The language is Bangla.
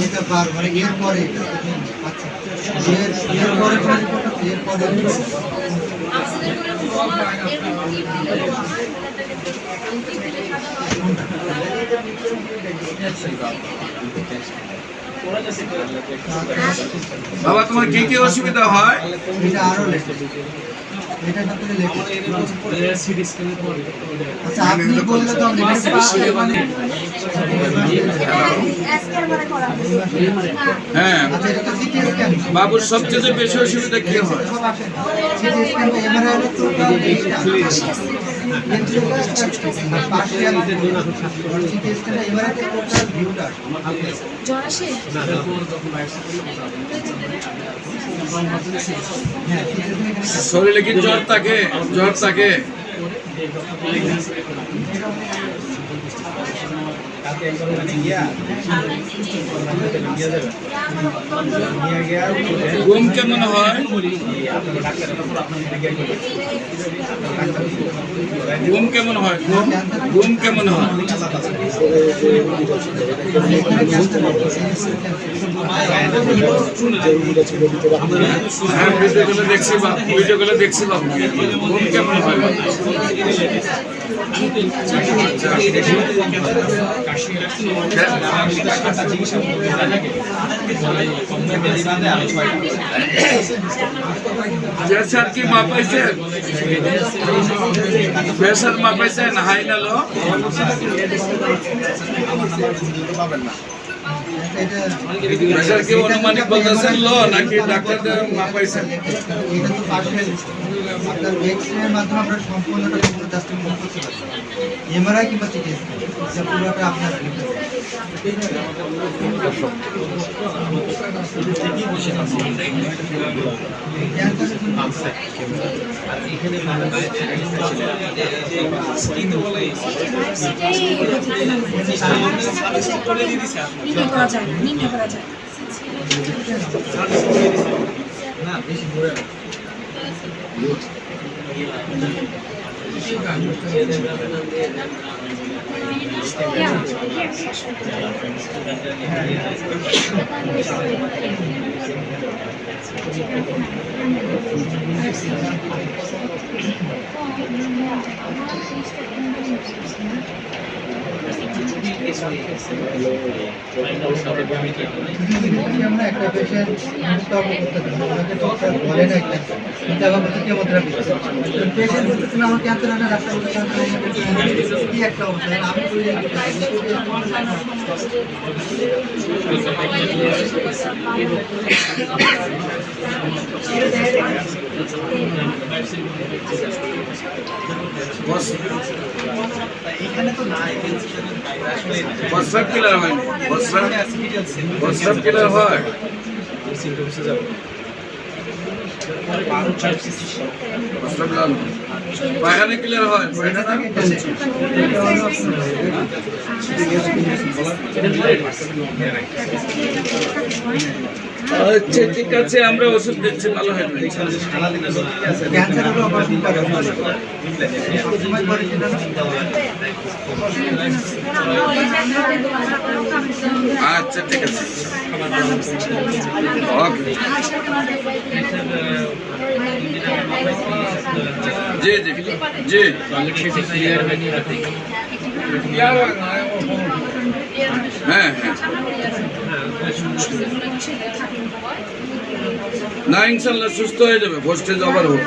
এটা বারবার এরপরে আচ্ছা এরপরে বাবা তোমার কি কি অসুবিধা হয়? এটা আরো লেখা এটা ভিতরে লেখা আচ্ছা আপনি বললে তো হ্যাঁ আচ্ছা এটা তো সিটি স্ক্যান বাবুর সবচেয়ে বেশি অসুবিধা কি হয়? সিটি স্ক্যান এমআরআই হলো টোটাল শরীরে কি জ্বর থাকে? ঘুম কেমন হয়? ঘুম কেমন হয়? ঘুম কেমন হয়? হ্যাঁ ভিডিওগুলো দেখছি বাবু ঘুম কেমন হয়? প্রেসার কি মাপাইছেন? প্রেসার মাপাইছেন হাই না লো? প্রেসার কি অনুমানিক বলতেছেন লো নাকি ডাক্তারদের মাপাইছেন? এটা তো পার্সিয়াল আপনার এক্স-রে মাধ্যমে আমরা সম্পূর্ণটা জাস্টিফাই করতে পারি এমআরআই কিংবা সিটি স্ক্যান পুরোটা আপনার না বেশি দূরে আমরা একটা পেশেন্ট বলে না কিন্তু আবার কেমোথেরাপি পেশেন্ট বলতেছেন আমার ক্যান্সার না ডাক্তার বলতেছেন কি একটা অবস্থা আমি এখানে তো নাই প্রস্রাব কিলার হয়? প্রস্রাব কিলার হয়? পায়খানা ক্লিয়ার হয়? আচ্ছা ঠিক আছে আমরা ওষুধ দিচ্ছি ভালো হবে। আচ্ছা ঠিক আছে ওকে জি জি জি হ্যাঁ হ্যাঁ না ইনশাল্লাহ সুস্থ হয়ে যাবে, ভোস্টেজ ওভার হোক।